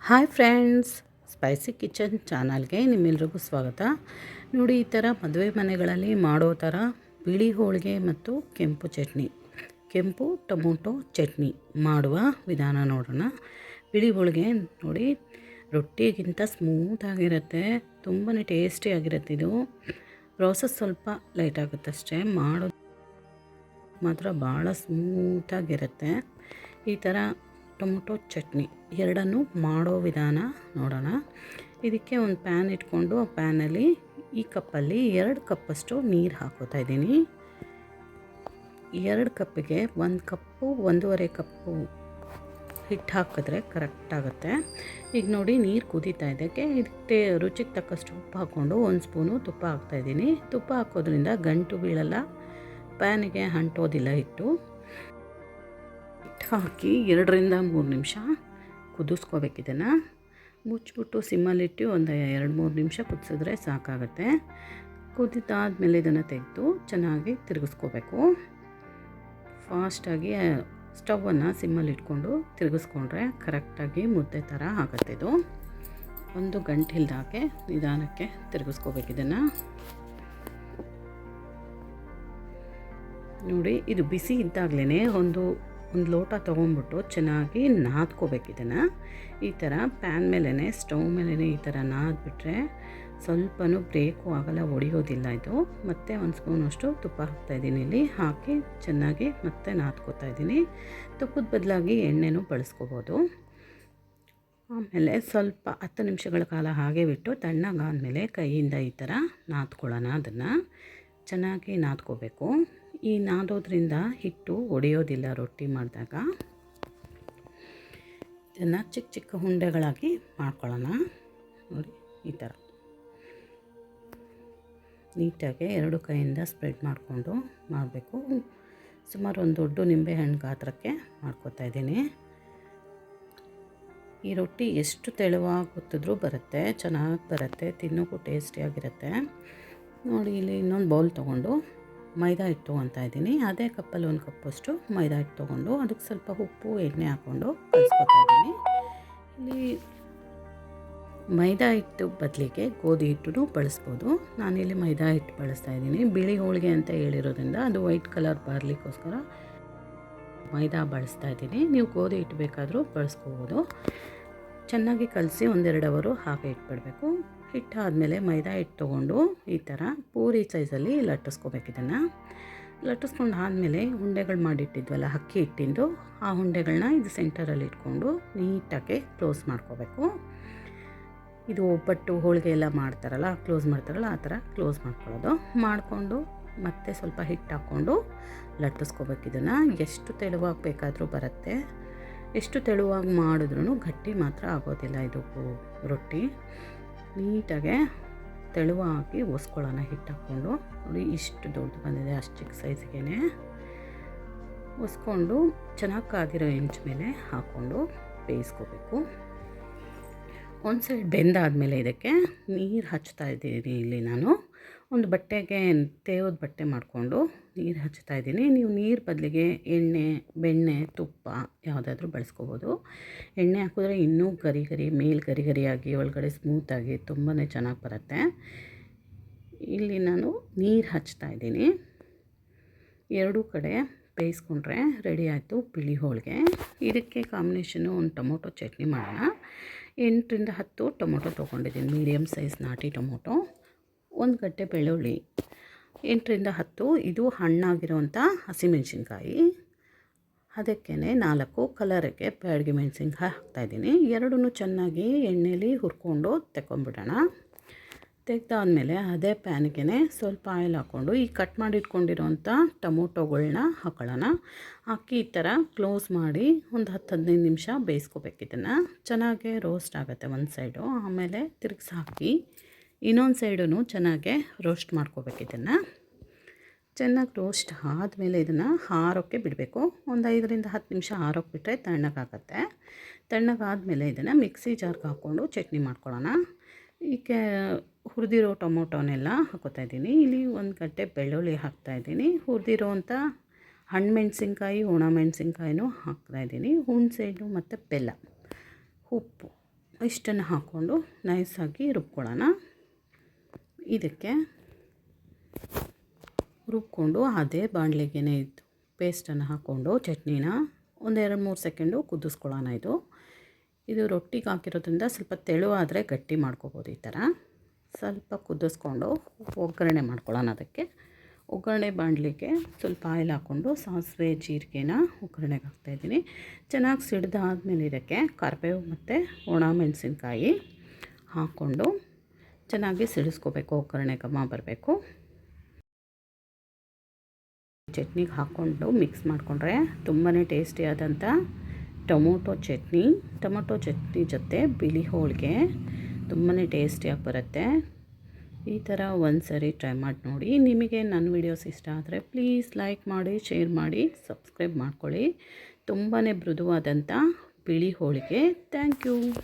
Hi friends, spicy kitchen ಚಾನಲ್ಗೆ ನಿಮ್ಮೆಲ್ರಿಗೂ ಸ್ವಾಗತ. ನೋಡಿ, ಈ ಥರ ಮದುವೆ ಮನೆಗಳಲ್ಲಿ ಮಾಡೋ ಥರ ಬಿಳಿ ಹೋಳಿಗೆ ಮತ್ತು ಕೆಂಪು ಚಟ್ನಿ, ಕೆಂಪು ಟೊಮೊಟೊ ಚಟ್ನಿ ಮಾಡುವ ವಿಧಾನ ನೋಡೋಣ. ಬಿಳಿ ಹೋಳಿಗೆ ನೋಡಿ, ರೊಟ್ಟಿಗಿಂತ ಸ್ಮೂತಾಗಿರುತ್ತೆ, ತುಂಬಾ ಟೇಸ್ಟಿಯಾಗಿರುತ್ತೆ. ಇದು ಪ್ರೋಸೆಸ್ ಸ್ವಲ್ಪ ಲೈಟ್ ಆಗುತ್ತೆ ಅಷ್ಟೇ, ಮಾಡೋದು ಮಾತ್ರ ಭಾಳ ಸ್ಮೂತಾಗಿರುತ್ತೆ. ಈ ಥರ ಟೊಮೊಟೊ ಚಟ್ನಿ ಎರಡನ್ನೂ ಮಾಡೋ ವಿಧಾನ ನೋಡೋಣ. ಇದಕ್ಕೆ ಒಂದು ಪ್ಯಾನ್ ಇಟ್ಕೊಂಡು ಆ ಪ್ಯಾನಲ್ಲಿ ಈ ಕಪ್ಪಲ್ಲಿ 2 ಕಪ್ಪಷ್ಟು ನೀರು ಹಾಕೋತಾ ಇದ್ದೀನಿ. 2 ಕಪ್ಪಿಗೆ 1 ಕಪ್ಪು 1.5 ಕಪ್ಪು ಹಿಟ್ಟು ಹಾಕಿದ್ರೆ ಕರೆಕ್ಟ್ ಆಗುತ್ತೆ. ಈಗ ನೋಡಿ, ನೀರು ಕುದೀತಾ ಇದಕ್ಕೆ ಇದಕ್ಕೆ ರುಚಿಗೆ ತಕ್ಕಷ್ಟು ಉಪ್ಪು ಹಾಕ್ಕೊಂಡು 1 ಸ್ಪೂನು ತುಪ್ಪ ಹಾಕ್ತಾಯಿದ್ದೀನಿ. ತುಪ್ಪ ಹಾಕೋದ್ರಿಂದ ಗಂಟು ಬೀಳಲ್ಲ, ಪ್ಯಾನಿಗೆ ಅಂಟೋದಿಲ್ಲ. ಹಿಟ್ಟು ಹಾಕಿ 2-3 ನಿಮಿಷ ಕುದಿಸ್ಕೋಬೇಕು. ಇದನ್ನು ಮುಚ್ಚಿಬಿಟ್ಟು ಸಿಮ್ಮಲ್ಲಿಟ್ಟು ಒಂದು 2-3 ನಿಮಿಷ ಕುದಿಸಿದ್ರೆ ಸಾಕಾಗುತ್ತೆ. ಕುದಿದಾದ್ಮೇಲೆ ಇದನ್ನು ತೆಗೆದು ಚೆನ್ನಾಗಿ ತಿರುಗಿಸ್ಕೋಬೇಕು. ಫಾಸ್ಟಾಗಿ ಸ್ಟವನ್ನು ಸಿಮ್ಮಲ್ಲಿ ಇಟ್ಕೊಂಡು ತಿರುಗಿಸ್ಕೊಂಡ್ರೆ ಕರೆಕ್ಟಾಗಿ ಮುದ್ದೆ ಥರ ಆಗುತ್ತೆ. ಇದು ಒಂದು ಗಂಟೆಲ್ದಾಗೆ ನಿಧಾನಕ್ಕೆ ತಿರುಗಿಸ್ಕೋಬೇಕು. ಇದನ್ನು ನೋಡಿ, ಇದು ಬಿಸಿ ಇದ್ದಾಗಲೇ ಒಂದು ಲೋಟ ತೊಗೊಂಡ್ಬಿಟ್ಟು ಚೆನ್ನಾಗಿ ನಾದ್ಕೋಬೇಕು. ಇದನ್ನು ಈ ಥರ ಪ್ಯಾನ್ ಮೇಲೇ ಸ್ಟವ್ ಮೇಲೇ ಈ ಥರ ನಾದ್ಬಿಟ್ರೆ ಸ್ವಲ್ಪನೂ ಬ್ರೇಕು ಆಗಲ್ಲ, ಒಡೆಯೋದಿಲ್ಲ ಇದು. ಮತ್ತು 1 ಸ್ಪೂನಷ್ಟು ತುಪ್ಪ ಹಾಕ್ತಾಯಿದ್ದೀನಿ. ಇಲ್ಲಿ ಹಾಕಿ ಚೆನ್ನಾಗಿ ಮತ್ತೆ ನಾದ್ಕೋತಾ ಇದ್ದೀನಿ. ತುಪ್ಪದ ಬದಲಾಗಿ ಎಣ್ಣೆನೂ ಬಳಸ್ಕೋಬೋದು. ಆಮೇಲೆ ಸ್ವಲ್ಪ 10 ನಿಮಿಷಗಳ ಕಾಲ ಹಾಗೆ ಬಿಟ್ಟು ತಣ್ಣಗಾದಮೇಲೆ ಕೈಯಿಂದ ಈ ಥರ ನಾದ್ಕೊಳ್ಳೋಣ. ಅದನ್ನು ಚೆನ್ನಾಗಿ ನಾದ್ಕೋಬೇಕು. ಈ ನಾದೋದ್ರಿಂದ ಹಿಟ್ಟು ಒಡೆಯೋದಿಲ್ಲ ರೊಟ್ಟಿ ಮಾಡಿದಾಗ. ಇದನ್ನು ಚಿಕ್ಕ ಚಿಕ್ಕ ಉಂಡೆಗಳಾಗಿ ಮಾಡ್ಕೊಳ್ಳೋಣ. ನೋಡಿ, ಈ ಥರ ನೀಟಾಗಿ 2 ಕೈಯಿಂದ ಸ್ಪ್ರೆಡ್ ಮಾಡಿಕೊಂಡು ಮಾಡಬೇಕು. ಸುಮಾರು ಒಂದು ದೊಡ್ಡ ನಿಂಬೆಹಣ್ಣು ಗಾತ್ರಕ್ಕೆ ಮಾಡ್ಕೊತಾ ಇದ್ದೀನಿ. ಈ ರೊಟ್ಟಿ ಎಷ್ಟು ತೆಳುವಾಗಿ ಗೊತ್ತಿದ್ರೂ ಬರುತ್ತೆ, ಚೆನ್ನಾಗಿ ಬರುತ್ತೆ, ತಿನ್ನೋಕ್ಕೂ ಟೇಸ್ಟಿಯಾಗಿರುತ್ತೆ. ನೋಡಿ, ಇಲ್ಲಿ ಇನ್ನೊಂದು ಬೌಲ್ ತೊಗೊಂಡು ಮೈದಾ ಹಿಟ್ಟು ತೊಗೊತಾ ಇದ್ದೀನಿ. ಅದೇ ಕಪ್ಪಲ್ಲಿ 1 ಕಪ್ಪಷ್ಟು ಮೈದಾ ಹಿಟ್ಟು ತೊಗೊಂಡು ಅದಕ್ಕೆ ಸ್ವಲ್ಪ ಉಪ್ಪು ಎಣ್ಣೆ ಹಾಕ್ಕೊಂಡು ಕಲಿಸ್ಕೊತಾ ಇದ್ದೀನಿ. ಇಲ್ಲಿ ಮೈದಾ ಹಿಟ್ಟು ಬದಲಿಗೆ ಗೋಧಿ ಹಿಟ್ಟು ಬಳಸ್ಬೋದು. ನಾನಿಲ್ಲಿ ಮೈದಾ ಹಿಟ್ಟು ಬಳಸ್ತಾ ಇದ್ದೀನಿ. ಬಿಳಿ ಹೋಳಿಗೆ ಅಂತ ಹೇಳಿರೋದ್ರಿಂದ ಅದು ವೈಟ್ ಕಲರ್ ಬರಲಿಕ್ಕೋಸ್ಕರ ಮೈದಾ ಬಳಸ್ತಾ ಇದ್ದೀನಿ. ನೀವು ಗೋಧಿ ಹಿಟ್ಟು ಬೇಕಾದರೂ ಬಳಸ್ಕೋಬೋದು. ಚೆನ್ನಾಗಿ ಕಲಸಿ 1-2 ಅವರು ಹಾಗೆ ಇಟ್ಬಿಡಬೇಕು. ಹಿಟ್ಟಾದಮೇಲೆ ಮೈದಾ ಹಿಟ್ಟು ತೊಗೊಂಡು ಈ ಥರ ಪೂರಿ ಸೈಜಲ್ಲಿ ಲಟ್ಟಿಸ್ಕೋಬೇಕು. ಇದನ್ನು ಲಟ್ಟಿಸ್ಕೊಂಡು ಆದಮೇಲೆ ಉಂಡೆಗಳು ಮಾಡಿಟ್ಟಿದ್ವಲ್ಲ ಅಕ್ಕಿ ಹಿಟ್ಟಿಂದು, ಆ ಉಂಡೆಗಳನ್ನ ಇದು ಸೆಂಟರಲ್ಲಿ ಇಟ್ಕೊಂಡು ನೀಟಾಗಿ ಕ್ಲೋಸ್ ಮಾಡ್ಕೋಬೇಕು. ಇದು ಒಬ್ಬಟ್ಟು ಹೋಳಿಗೆ ಎಲ್ಲ ಮಾಡ್ತಾರಲ್ಲ, ಕ್ಲೋಸ್ ಮಾಡ್ತಾರಲ್ಲ, ಆ ಥರ ಕ್ಲೋಸ್ ಮಾಡ್ಕೊಳ್ಳೋದು. ಮಾಡಿಕೊಂಡು ಮತ್ತೆ ಸ್ವಲ್ಪ ಹಿಟ್ಟು ಹಾಕ್ಕೊಂಡು ಲಟ್ಟಿಸ್ಕೋಬೇಕು. ಇದನ್ನು ಎಷ್ಟು ತೆಳುವಾಗಿ ಬೇಕಾದರೂ ಬರುತ್ತೆ. ಎಷ್ಟು ತೆಳುವಾಗಿ ಮಾಡಿದ್ರೂ ಗಟ್ಟಿ ಮಾತ್ರ ಆಗೋದಿಲ್ಲ ಇದು ರೊಟ್ಟಿ. ನೀಟಾಗೆ ತೆಳುವಾಗಿ ಒಸ್ಕೊಳ್ಳೋಣ ಹಿಟ್ಟು ಹಾಕ್ಕೊಂಡು. ನೋಡಿ, ಇಷ್ಟು ದೊಡ್ಡ ಬಂದಿದೆ, ಅಷ್ಟು ಚಿಕ್ಕ ಸೈಜ್ಗೆ ಒಸ್ಕೊಂಡು ಚೆನ್ನಾಗಿ ಕಾದಿರೋ ಹೆಂಚು ಮೇಲೆ ಹಾಕ್ಕೊಂಡು ಬೇಯಿಸ್ಕೋಬೇಕು. ಒಂದು ಸೈಡ್ ಬೆಂದಾದಮೇಲೆ ಇದಕ್ಕೆ ನೀರು ಹಚ್ತಾ ಇದ್ದೀನಿ. ಇಲ್ಲಿ ನಾನು ಒಂದು ಬಟ್ಟೆಗೆ ತೇವದ ಬಟ್ಟೆ ಮಾಡಿಕೊಂಡು ನೀರು ಹಚ್ತಾ ಇದ್ದೀನಿ. ನೀವು ನೀರು ಬದಲಿಗೆ ಎಣ್ಣೆ, ಬೆಣ್ಣೆ, ತುಪ್ಪ ಯಾವುದಾದ್ರೂ ಬಳಸ್ಕೋಬೋದು. ಎಣ್ಣೆ ಹಾಕಿದ್ರೆ ಇನ್ನೂ ಗರಿ ಗರಿ ಗರಿಯಾಗಿ ಒಳಗಡೆ ಸ್ಮೂತಾಗಿ ತುಂಬಾ ಚೆನ್ನಾಗಿ ಬರುತ್ತೆ. ಇಲ್ಲಿ ನಾನು ನೀರು ಹಚ್ತಾ ಇದ್ದೀನಿ. 2 ಕಡೆ ಬೇಯಿಸ್ಕೊಂಡ್ರೆ ರೆಡಿ ಆಯಿತು ಬಿಳಿ ಹೋಳಿಗೆ. ಇದಕ್ಕೆ ಕಾಂಬಿನೇಷನು ಒಂದು ಟೊಮೊಟೊ ಚಟ್ನಿ ಮಾಡೋಣ. 8-10 ಟೊಮೊಟೊ ತೊಗೊಂಡಿದ್ದೀನಿ, ಮೀಡಿಯಮ್ ಸೈಜ್ ನಾಟಿ ಟೊಮೊಟೊ. 1 ಗಡ್ಡೆ ಬೆಳ್ಳುಳ್ಳಿ, 8-10 ಇದು ಹಣ್ಣಾಗಿರೋವಂಥ ಹಸಿಮೆಣಸಿನ್ಕಾಯಿ. ಅದಕ್ಕೇ 4 ಕಲರಿಗೆ ಬ್ಯಾಡಗಿ ಮೆಣಸಿನ್ಕಾಯಿ ಹಾಕ್ತಾಯಿದ್ದೀನಿ. 2 ಚೆನ್ನಾಗಿ ಎಣ್ಣೆಯಲ್ಲಿ ಹುರ್ಕೊಂಡು ತೆಕ್ಕೊಂಬಿಡೋಣ. ತೆಗೆದಾದ್ಮೇಲೆ ಅದೇ ಪ್ಯಾನ್ಗೆ ಸ್ವಲ್ಪ ಆಯಿಲ್ ಹಾಕ್ಕೊಂಡು ಈ ಕಟ್ ಮಾಡಿಟ್ಕೊಂಡಿರೋಂಥ ಟೊಮೊಟೊಗಳನ್ನ ಹಾಕೊಳ್ಳೋಣ. ಹಾಕಿ ಈ ಥರ ಕ್ಲೋಸ್ ಮಾಡಿ ಒಂದು 10-15 ನಿಮಿಷ ಬೇಯಿಸ್ಕೋಬೇಕು. ಇದನ್ನು ಚೆನ್ನಾಗಿ ರೋಸ್ಟ್ ಆಗುತ್ತೆ ಒಂದು ಸೈಡು. ಆಮೇಲೆ ತಿರುಗಿಸಿ ಹಾಕಿ ಇನ್ನೊಂದು ಸೈಡೂ ಚೆನ್ನಾಗೆ ರೋಸ್ಟ್ ಮಾಡ್ಕೋಬೇಕು. ಇದನ್ನು ಚೆನ್ನಾಗಿ ರೋಸ್ಟ್ ಆದಮೇಲೆ ಇದನ್ನು ಆರೋಕ್ಕೆ ಬಿಡಬೇಕು. ಒಂದು 5-10 ನಿಮಿಷ ಆರೋಕ್ಕೆ ಬಿಟ್ಟರೆ ತಣ್ಣಗಾಗುತ್ತೆ. ತಣ್ಣಗಾದಮೇಲೆ ಇದನ್ನು ಮಿಕ್ಸಿ ಜಾರ್ಗೆ ಹಾಕ್ಕೊಂಡು ಚಟ್ನಿ ಮಾಡ್ಕೊಳ್ಳೋಣ. ಈಗ ಹುರಿದಿರೋ ಟೊಮೊಟೊನೆಲ್ಲ ಹಾಕೋತಾ ಇದ್ದೀನಿ. ಇಲ್ಲಿ 1 ಗಡ್ಡೆ ಬೆಳ್ಳುಳ್ಳಿ ಹಾಕ್ತಾಯಿದ್ದೀನಿ. ಹುರಿದಿರೋವಂಥ ಹಣ್ಣು ಮೆಣಸಿನ್ಕಾಯಿ, ಒಣ ಮೆಣಸಿನ್ಕಾಯಿನೂ ಹಾಕ್ತಾಯಿದ್ದೀನಿ. ಹುಣಸೆಹಣ್ಣು ಮತ್ತು ಬೆಲ್ಲ, ಉಪ್ಪು ಇಷ್ಟನ್ನು ಹಾಕ್ಕೊಂಡು ನೈಸಾಗಿ ರುಬ್ಕೊಳ್ಳೋಣ. ಇದಕ್ಕೆ ರುಬ್ಕೊಂಡು ಅದೇ ಬಾಣಲೆಗೇ ಇದ್ದು ಪೇಸ್ಟನ್ನು ಹಾಕ್ಕೊಂಡು ಚಟ್ನಿನ ಒಂದು 2-3 ಸೆಕೆಂಡು ಕುದಿಸ್ಕೊಳ್ಳೋಣ. ಇದು ರೊಟ್ಟಿಗೆ ಹಾಕಿರೋದ್ರಿಂದ ಸ್ವಲ್ಪ ತೆಳುವಾದರೆ ಗಟ್ಟಿ ಮಾಡ್ಕೋಬೋದು. ಈ ಥರ ಸ್ವಲ್ಪ ಕುದಿಸ್ಕೊಂಡು ಒಗ್ಗರಣೆ ಮಾಡ್ಕೊಳ್ಳೋಣ. ಅದಕ್ಕೆ ಒಗ್ಗರಣೆ ಬಾಣಲಿಗೆ ಸ್ವಲ್ಪ ಆಯಿಲ್ ಹಾಕ್ಕೊಂಡು ಸಾಸಿವೆ ಜೀರಿಗೆನ ಒಗ್ಗರಣೆಗೆ ಹಾಕ್ತಾಯಿದ್ದೀನಿ. ಚೆನ್ನಾಗಿ ಸಿಡ್ದಾದ್ಮೇಲೆ ಇದಕ್ಕೆ ಕರಿಬೇವು ಮತ್ತು ಒಣ ಮೆಣಸಿನ್ಕಾಯಿ ಹಾಕ್ಕೊಂಡು ಚೆನ್ನಾಗಿ ಸಿಡಿಸ್ಕೋಬೇಕು. ಒಗ್ಗರಣೆ ಘಮ ಬರಬೇಕು. ಚಟ್ನಿಗೆ ಹಾಕ್ಕೊಂಡು ಮಿಕ್ಸ್ ಮಾಡಿಕೊಂಡ್ರೆ ತುಂಬಾ ಟೇಸ್ಟಿಯಾದಂಥ ಟೊಮೊಟೊ ಚಟ್ನಿ ಜೊತೆ ಬಿಳಿ ಹೋಳಿಗೆ ತುಂಬಾ ಟೇಸ್ಟಿಯಾಗಿ ಬರುತ್ತೆ. ಈ ಥರ ಒಂದು ಸರಿ ಟ್ರೈ ಮಾಡಿ ನೋಡಿ. ನಿಮಗೆ ನನ್ನ ವೀಡಿಯೋಸ್ ಇಷ್ಟ ಆದರೆ ಪ್ಲೀಸ್ ಲೈಕ್ ಮಾಡಿ, ಶೇರ್ ಮಾಡಿ, ಸಬ್ಸ್ಕ್ರೈಬ್ ಮಾಡ್ಕೊಳ್ಳಿ. ತುಂಬಾ ಮೃದುವಾದಂಥ ಬಿಳಿ ಹೋಳಿಗೆ. Thank you.